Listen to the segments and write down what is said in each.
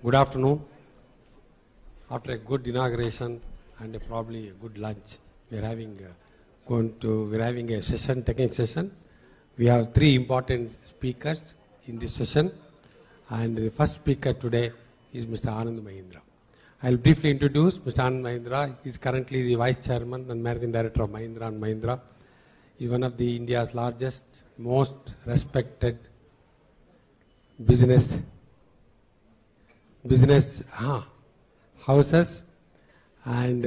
Good afternoon. After a good inauguration and probably a good lunch, we are having a session, technical session. We have three important speakers in this session, and the first speaker today is Mr. Anand Mahindra. I will briefly introduce Mr. Anand Mahindra. He is currently the Vice Chairman and Managing Director of Mahindra & Mahindra. He is one of the India's largest, most respected business houses, and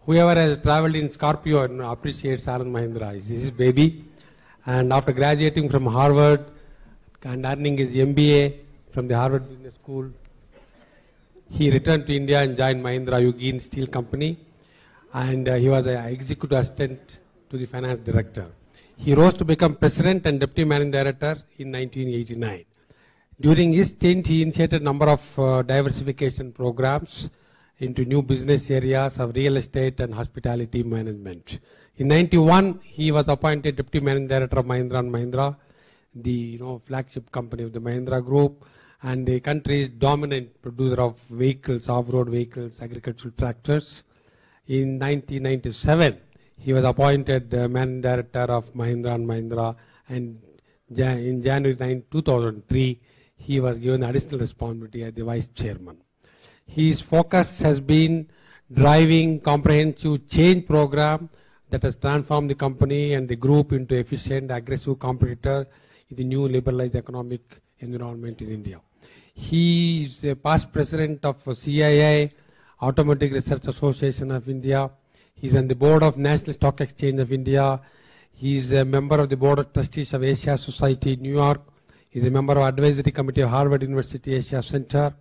whoever has traveled in Scorpio appreciates Anand Mahindra. This is his baby, and after graduating from Harvard and earning his MBA from the Harvard Business School, he returned to India and joined Mahindra Yugin Steel Company, and he was an executive assistant to the finance director. He rose to become president and deputy managing director in 1989. During his stint, he initiated a number of diversification programs into new business areas of real estate and hospitality management. In 1991, he was appointed Deputy Managing Director of Mahindra & Mahindra, the flagship company of the Mahindra Group, and the country's dominant producer of vehicles, off-road vehicles, agricultural tractors. In 1997, he was appointed Managing Director of Mahindra & Mahindra, and in January 2003, he was given additional responsibility as the Vice Chairman. His focus has been driving comprehensive change program that has transformed the company and the group into efficient, aggressive competitor in the new liberalized economic environment in India. He is a past president of CII, Automotive Research Association of India. He is on the board of National Stock Exchange of India. He is a member of the board of trustees of Asia Society in New York. He is a member of advisory committee of Harvard University Asia Center.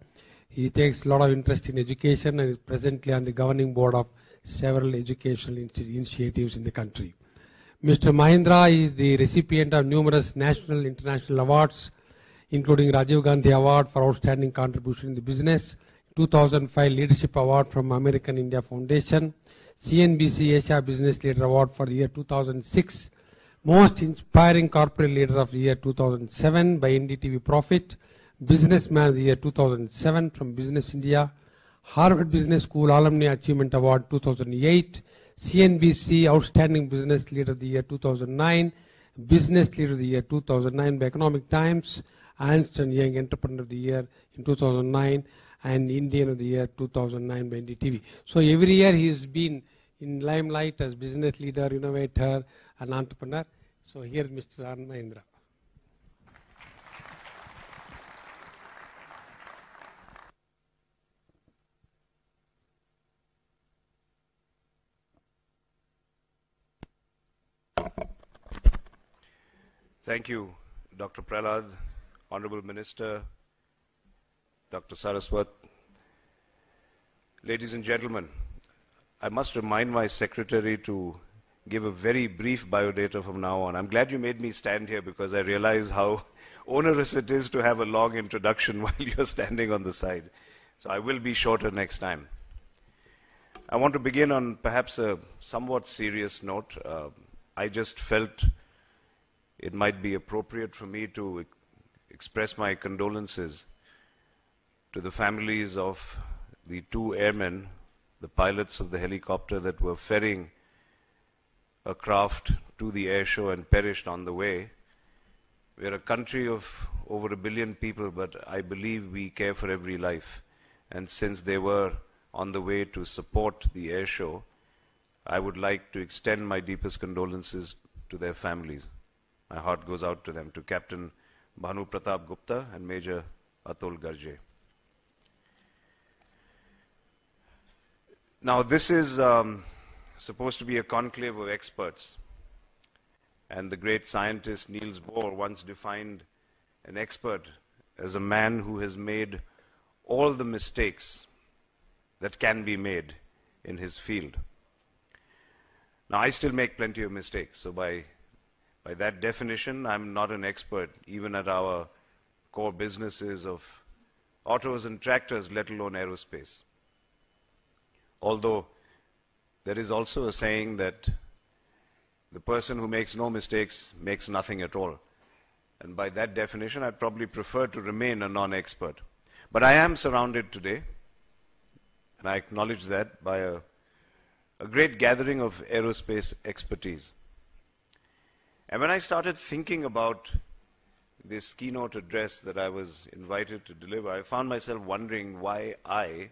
He takes a lot of interest in education and is presently on the governing board of several educational initiatives in the country. Mr. Mahindra is the recipient of numerous national, international awards, including Rajiv Gandhi Award for Outstanding Contribution in the Business, 2005 Leadership Award from American India Foundation, CNBC Asia Business Leader Award for the year 2006, Most Inspiring Corporate Leader of the year 2007 by NDTV Profit, Businessman of the year 2007 from Business India, Harvard Business School Alumni Achievement Award 2008, CNBC Outstanding Business Leader of the year 2009, Business Leader of the year 2009 by Economic Times, Ernst & Young Entrepreneur of the Year in 2009, and Indian of the Year 2009 by NDTV. So every year he has been in limelight as business leader, innovator, and entrepreneur. So here is Mr. Anand Mahindra. Thank you, Dr. Prahlad, Honorable Minister, Dr. Saraswat. Ladies and gentlemen, I must remind my secretary to give a very brief biodata from now on. I'm glad you made me stand here because I realize how onerous it is to have a long introduction while you're standing on the side. So I will be shorter next time. I want to begin on perhaps a somewhat serious note. I just felt it might be appropriate for me to express my condolences to the families of the two airmen, the pilots of the helicopter that were ferrying a craft to the air show and perished on the way. We are a country of over 1 billion people, but I believe we care for every life. And since they were on the way to support the air show, I would like to extend my deepest condolences to their families. My heart goes out to them, to Captain Bhanu Pratap Gupta and Major Atul Garje. Now, this is supposed to be a conclave of experts. And the great scientist Niels Bohr once defined an expert as a man who has made all the mistakes that can be made in his field. Now, I still make plenty of mistakes, so by that definition, I'm not an expert, even at our core businesses of autos and tractors, let alone aerospace. Although there is also a saying that the person who makes no mistakes makes nothing at all. And by that definition, I'd probably prefer to remain a non-expert. But I am surrounded today, and I acknowledge that, by a great gathering of aerospace expertise. And when I started thinking about this keynote address that I was invited to deliver, I found myself wondering why I,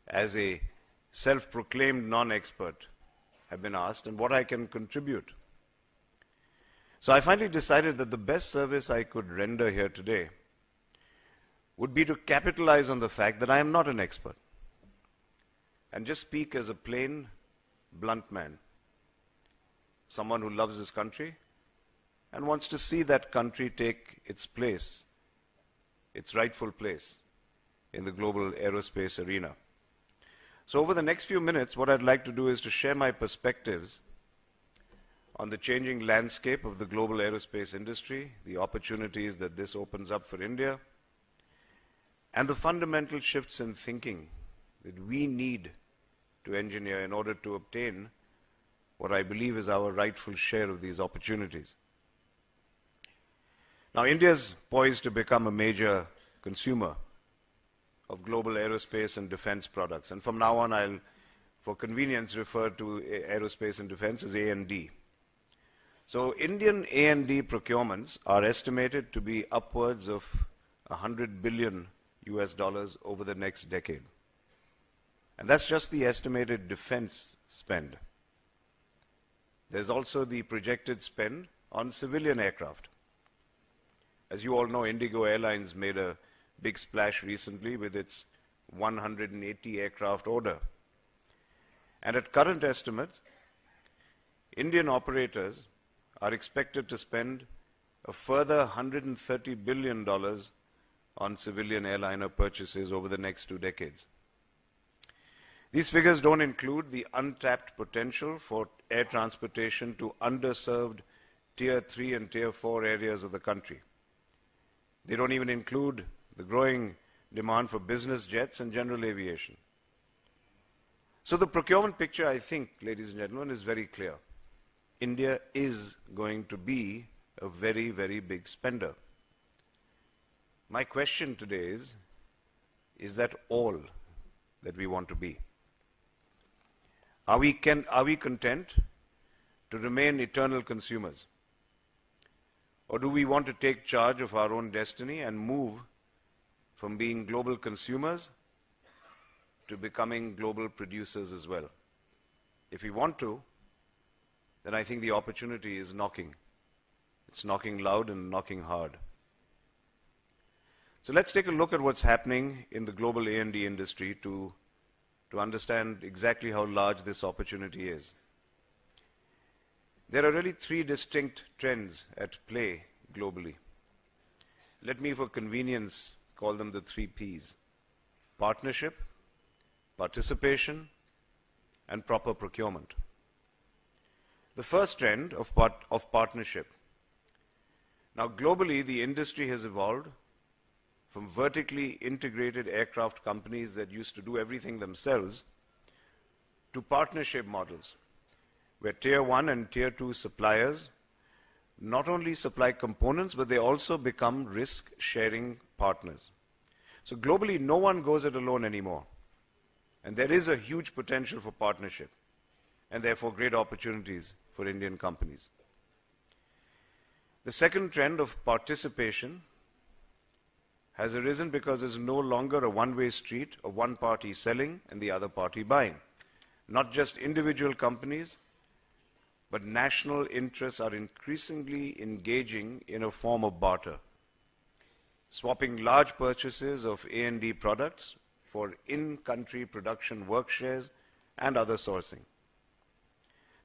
as a self-proclaimed non-expert, have been asked and what I can contribute. So I finally decided that the best service I could render here today would be to capitalize on the fact that I am not an expert and just speak as a plain, blunt man, someone who loves his country and wants to see that country take its place, its rightful place in the global aerospace arena. So over the next few minutes, what I'd like to do is to share my perspectives on the changing landscape of the global aerospace industry, the opportunities that this opens up for India, and the fundamental shifts in thinking that we need to engineer in order to obtain what I believe is our rightful share of these opportunities. Now, India is poised to become a major consumer of global aerospace and defense products. And from now on, I'll, for convenience, refer to aerospace and defense as A&D. So Indian A&D procurements are estimated to be upwards of $100 billion over the next decade. And that's just the estimated defense spend. There's also the projected spend on civilian aircraft. As you all know, Indigo Airlines made a big splash recently with its 180 aircraft order. And at current estimates, Indian operators are expected to spend a further $130 billion on civilian airliner purchases over the next 2 decades. These figures don't include the untapped potential for air transportation to underserved Tier 3 and Tier 4 areas of the country. They don't even include the growing demand for business jets and general aviation. So the procurement picture, I think, ladies and gentlemen, is very clear. India is going to be a very, very big spender. My question today is that all that we want to be? Are we content to remain eternal consumers? Or do we want to take charge of our own destiny and move from being global consumers to becoming global producers as well? If we want to, then I think the opportunity is knocking. It's knocking loud and knocking hard. So let's take a look at what's happening in the global A&D industry to understand exactly how large this opportunity is. There are really 3 distinct trends at play globally. Let me, for convenience, call them the 3 Ps: partnership, participation, and proper procurement. The first trend of partnership. Now, globally, the industry has evolved from vertically integrated aircraft companies that used to do everything themselves to partnership models, where Tier 1 and Tier 2 suppliers not only supply components, but they also become risk-sharing partners. So globally, no one goes it alone anymore. And there is a huge potential for partnership, and therefore great opportunities for Indian companies. The second trend of participation has arisen because it's no longer a one-way street of one party selling and the other party buying. Not just individual companies, but national interests are increasingly engaging in a form of barter, swapping large purchases of A&D products for in-country production work shares and other sourcing.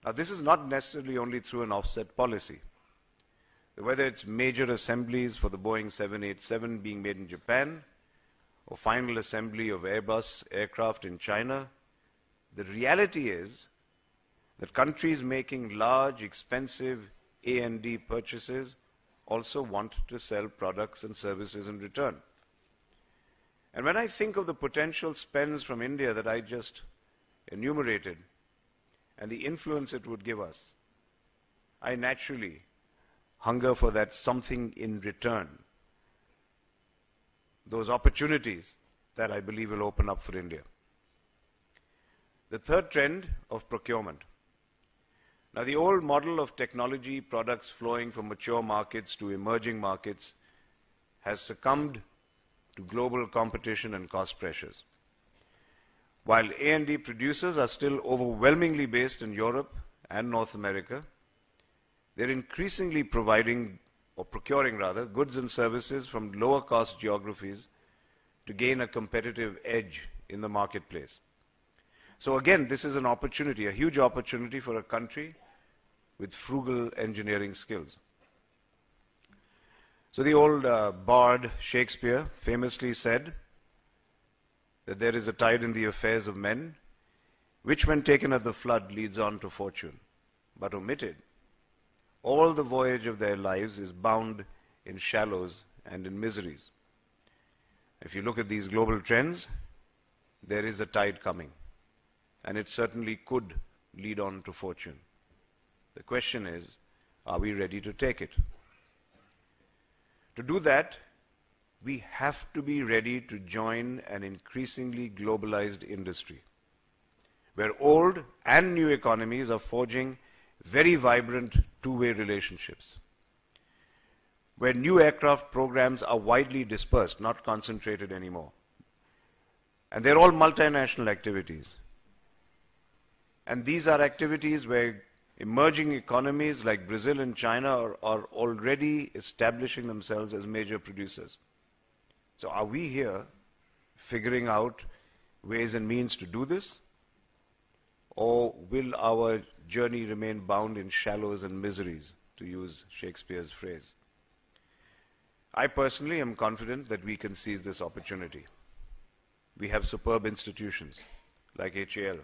Now, this is not necessarily only through an offset policy. Whether it's major assemblies for the Boeing 787 being made in Japan, or final assembly of Airbus aircraft in China, the reality is that countries making large, expensive A&D purchases also want to sell products and services in return. And when I think of the potential spends from India that I just enumerated and the influence it would give us, I naturally hunger for that something in return. those opportunities that I believe will open up for India. The third trend of procurement. Now, the old model of technology products flowing from mature markets to emerging markets has succumbed to global competition and cost pressures. While A&D producers are still overwhelmingly based in Europe and North America, they're increasingly procuring goods and services from lower cost geographies to gain a competitive edge in the marketplace. So again, this is an opportunity, a huge opportunity for a country with frugal engineering skills. So the old bard Shakespeare famously said that there is a tide in the affairs of men, which when taken at the flood leads on to fortune, but omitted, all the voyage of their lives is bound in shallows and in miseries. If you look at these global trends, there is a tide coming, and it certainly could lead on to fortune. The question is, are we ready to take it? To do that, we have to be ready to join an increasingly globalized industry, where old and new economies are forging very vibrant two-way relationships, where new aircraft programs are widely dispersed, not concentrated anymore. And they're all multinational activities. And these are activities where emerging economies like Brazil and China are already establishing themselves as major producers. So are we here figuring out ways and means to do this? Or will our journey remain bound in shallows and miseries, to use Shakespeare's phrase? I personally am confident that we can seize this opportunity. We have superb institutions like HAL,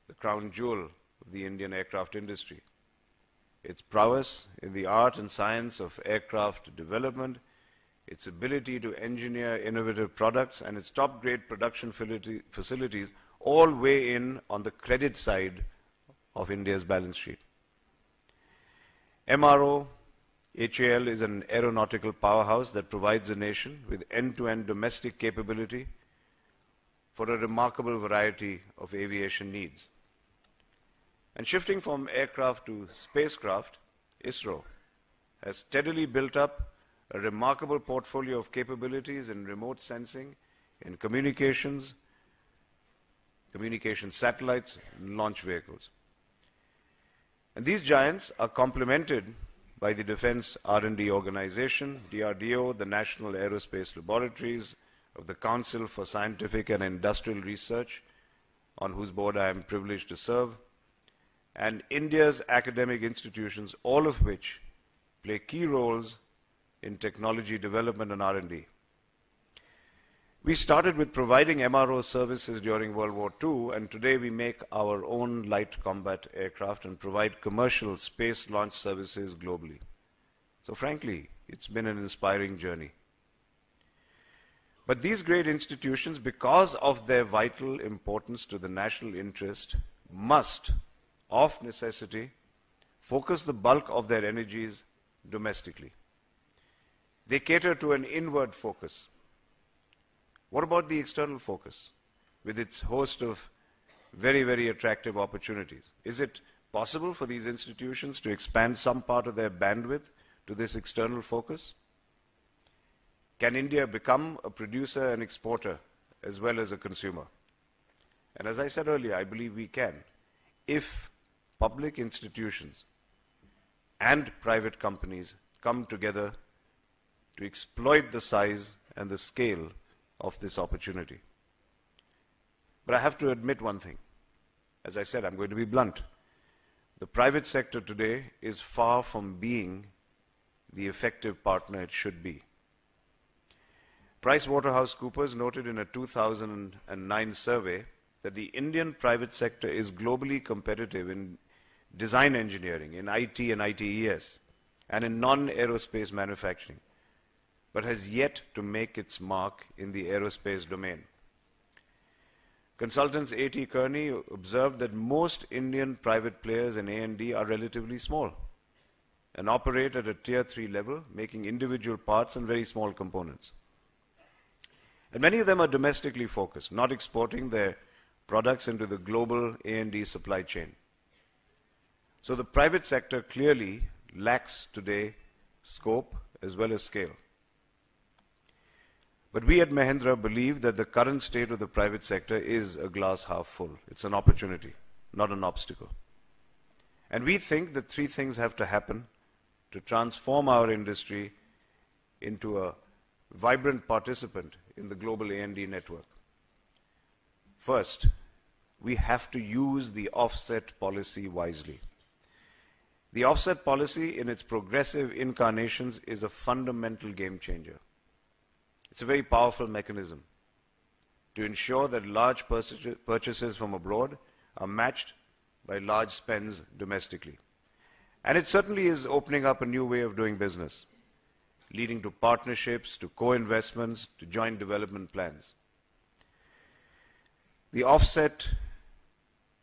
the crown jewel of the Indian aircraft industry. Its prowess in the art and science of aircraft development, its ability to engineer innovative products, and its top-grade production facilities all weigh in on the credit side of India's balance sheet. MRO, HAL is an aeronautical powerhouse that provides the nation with end-to-end domestic capability for a remarkable variety of aviation needs. And shifting from aircraft to spacecraft, ISRO has steadily built up a remarkable portfolio of capabilities in remote sensing, in communications, communication satellites, and launch vehicles. And these giants are complemented by the Defense R&D Organization, DRDO, the National Aerospace Laboratories of the Council for Scientific and Industrial Research, on whose board I am privileged to serve, and India's academic institutions, all of which play key roles in technology development and R&D. We started with providing MRO services during World War II, and today we make our own light combat aircraft and provide commercial space launch services globally. So frankly, it's been an inspiring journey. But these great institutions, because of their vital importance to the national interest, must, of necessity, focus the bulk of their energies domestically. They cater to an inward focus. What about the external focus, with its host of very, very attractive opportunities? Is it possible for these institutions to expand some part of their bandwidth to this external focus? Can India become a producer and exporter as well as a consumer? And as I said earlier, I believe we can, if public institutions and private companies come together to exploit the size and the scale of this opportunity. But I have to admit one thing. As I said, I'm going to be blunt. The private sector today is far from being the effective partner it should be. PricewaterhouseCoopers noted in a 2009 survey that the Indian private sector is globally competitive in design engineering, in IT and ITES, and in non-aerospace manufacturing, but has yet to make its mark in the aerospace domain. Consultants A.T. Kearney observed that most Indian private players in A&D are relatively small and operate at a tier 3 level, making individual parts and very small components. And many of them are domestically focused, not exporting their products into the global A&D supply chain. So the private sector clearly lacks today scope as well as scale. But we at Mahindra believe that the current state of the private sector is a glass half full. It's an opportunity, not an obstacle. And we think that three things have to happen to transform our industry into a vibrant participant in the global A&D network. First, we have to use the offset policy wisely. The offset policy in its progressive incarnations is a fundamental game changer. It's a very powerful mechanism to ensure that large purchases from abroad are matched by large spends domestically. And it certainly is opening up a new way of doing business, leading to partnerships, to co-investments, to joint development plans. The offset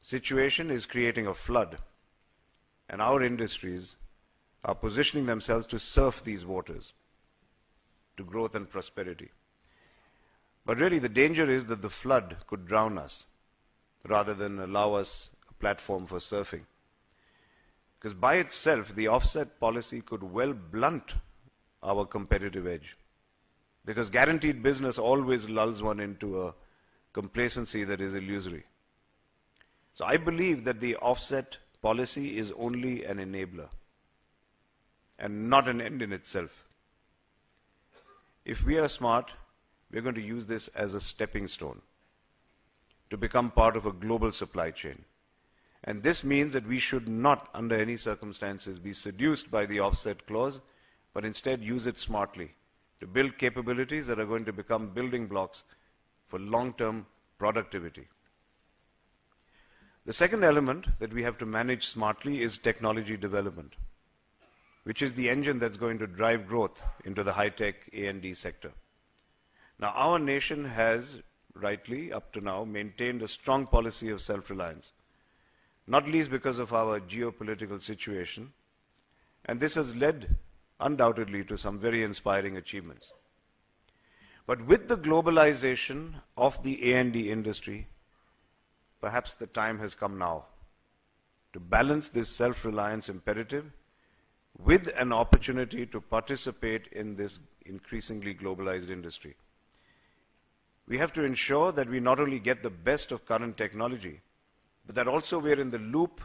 situation is creating a flood, and our industries are positioning themselves to surf these waters to growth and prosperity. But really the danger is that the flood could drown us rather than allow us a platform for surfing. Because by itself, the offset policy could well blunt our competitive edge. Because guaranteed business always lulls one into a complacency that is illusory. So I believe that the offset policy is only an enabler and not an end in itself. If we are smart, we're going to use this as a stepping stone to become part of a global supply chain. And this means that we should not, under any circumstances, be seduced by the offset clause, but instead use it smartly to build capabilities that are going to become building blocks for long-term productivity. The second element that we have to manage smartly is technology development, which is the engine that's going to drive growth into the high-tech A&D sector. Now, our nation has, rightly, up to now, maintained a strong policy of self-reliance, not least because of our geopolitical situation, and this has led, undoubtedly, to some very inspiring achievements. But with the globalization of the A&D industry, perhaps the time has come now to balance this self-reliance imperative with an opportunity to participate in this increasingly globalized industry. We have to ensure that we not only get the best of current technology, but that also we are in the loop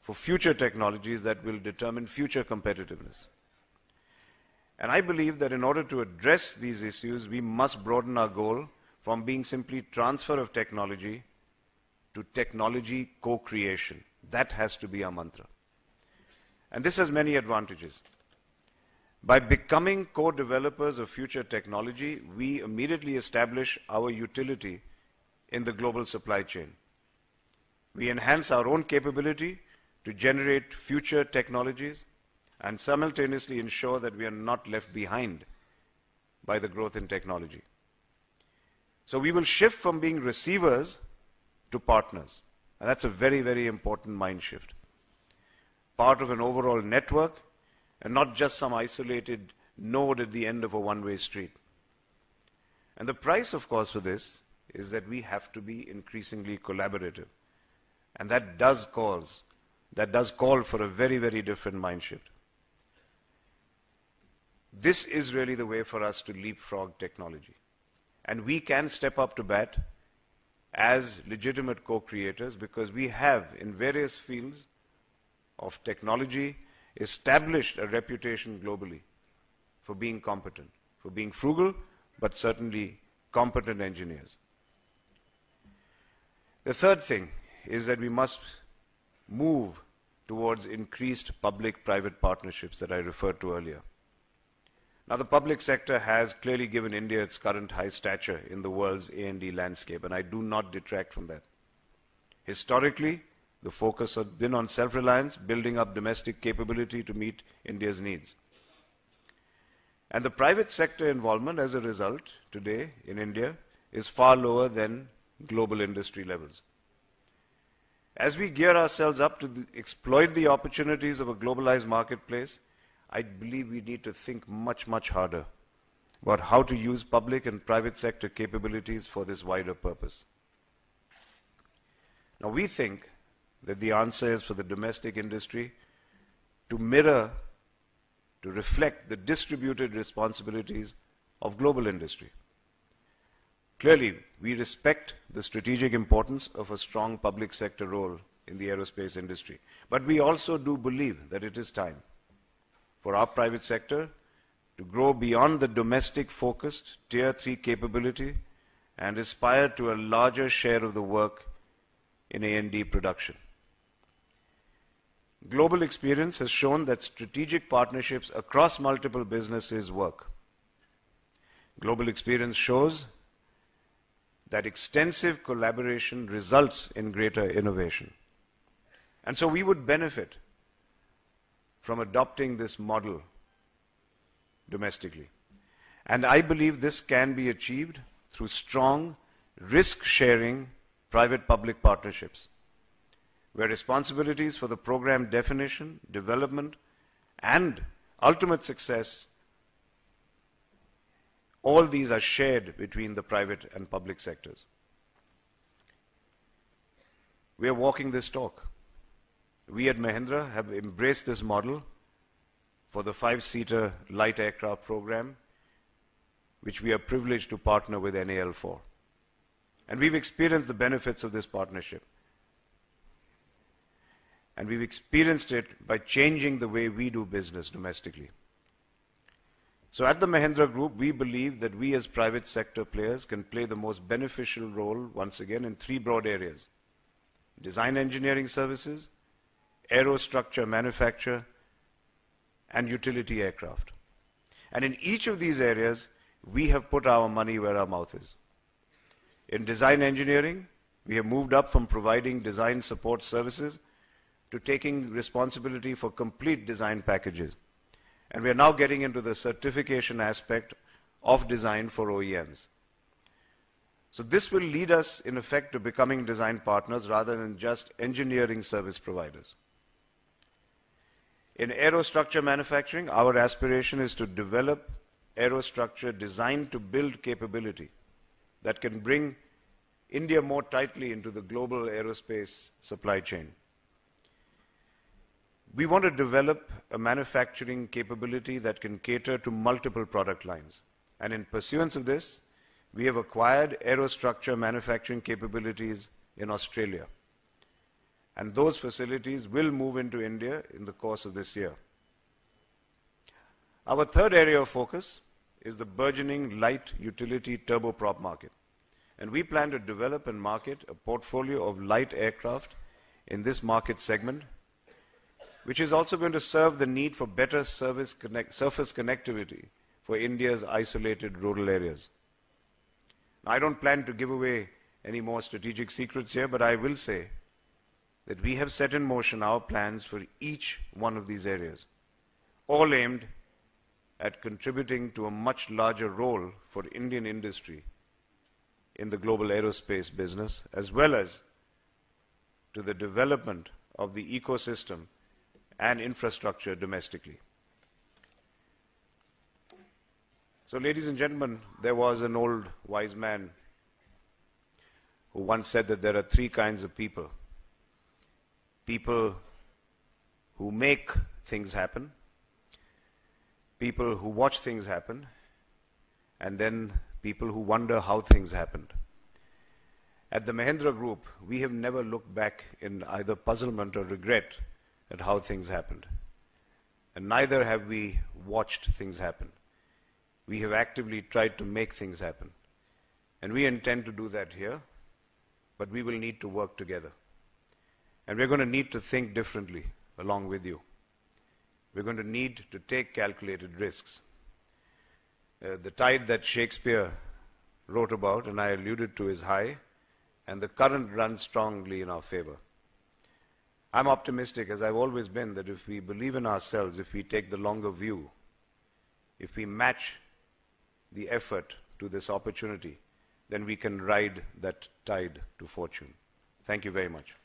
for future technologies that will determine future competitiveness. And I believe that in order to address these issues, we must broaden our goal from being simply transfer of technology to technology co-creation. That has to be our mantra. And this has many advantages. By becoming co-developers of future technology, we immediately establish our utility in the global supply chain. We enhance our own capability to generate future technologies and simultaneously ensure that we are not left behind by the growth in technology. So we will shift from being receivers to partners. And that's a very, very important mind shift. Part of an overall network and not just some isolated node at the end of a one-way street. And the price, of course, for this is that we have to be increasingly collaborative. And that does call for a very, very different mind shift. This is really the way for us to leapfrog technology. And we can step up to bat as legitimate co-creators because we have, in various fields of technology, established a reputation globally for being competent, for being frugal, but certainly competent engineers. The third thing is that we must move towards increased public-private partnerships that I referred to earlier. Now, the public sector has clearly given India its current high stature in the world's A&D landscape, and I do not detract from that. Historically, the focus has been on self-reliance, building up domestic capability to meet India's needs. And the private sector involvement, as a result, today in India, is far lower than global industry levels. As we gear ourselves up to exploit the opportunities of a globalized marketplace, I believe we need to think much, much harder about how to use public and private sector capabilities for this wider purpose. Now, we think that the answer is for the domestic industry to mirror, to reflect the distributed responsibilities of global industry. Clearly, we respect the strategic importance of a strong public sector role in the aerospace industry, but we also do believe that it is time for our private sector to grow beyond the domestic-focused Tier 3 capability and aspire to a larger share of the work in A&D production. Global experience has shown that strategic partnerships across multiple businesses work. Global experience shows that extensive collaboration results in greater innovation. And so we would benefit from adopting this model domestically. And I believe this can be achieved through strong, risk-sharing private-public partnerships, where responsibilities for the program definition, development, and ultimate success, all these are shared between the private and public sectors. We are walking this talk. We at Mahindra have embraced this model for the 5-seater light aircraft program, which we are privileged to partner with NAL for. And we've experienced the benefits of this partnership. And we've experienced it by changing the way we do business domestically. So at the Mahindra Group, we believe that we as private sector players can play the most beneficial role, once again, in 3 broad areas: design engineering services, aerostructure manufacture, and utility aircraft. And in each of these areas, we have put our money where our mouth is. In design engineering, we have moved up from providing design support services to taking responsibility for complete design packages. And we are now getting into the certification aspect of design for OEMs. So this will lead us, in effect, to becoming design partners rather than just engineering service providers. In aerostructure manufacturing, our aspiration is to develop aerostructure designed to build capability that can bring India more tightly into the global aerospace supply chain. We want to develop a manufacturing capability that can cater to multiple product lines. And in pursuance of this, we have acquired aerostructure manufacturing capabilities in Australia. And those facilities will move into India in the course of this year. Our third area of focus is the burgeoning light utility turboprop market. And we plan to develop and market a portfolio of light aircraft in this market segment, which is also going to serve the need for better surface connectivity for India's isolated rural areas. Now, I don't plan to give away any more strategic secrets here, but I will say that we have set in motion our plans for each one of these areas, all aimed at contributing to a much larger role for Indian industry in the global aerospace business, as well as to the development of the ecosystem and infrastructure domestically. So, ladies and gentlemen, there was an old wise man who once said that there are 3 kinds of people. People who make things happen, people who watch things happen, and then people who wonder how things happened. At the Mahindra Group, we have never looked back in either puzzlement or regret at how things happened. And neither have we watched things happen. We have actively tried to make things happen. And we intend to do that here, but we will need to work together. And we're going to need to think differently along with you. We're going to need to take calculated risks. The tide that Shakespeare wrote about, and I alluded to, is high, and the current runs strongly in our favor. I'm optimistic, as I've always been, that if we believe in ourselves, if we take the longer view, if we match the effort to this opportunity, then we can ride that tide to fortune. Thank you very much.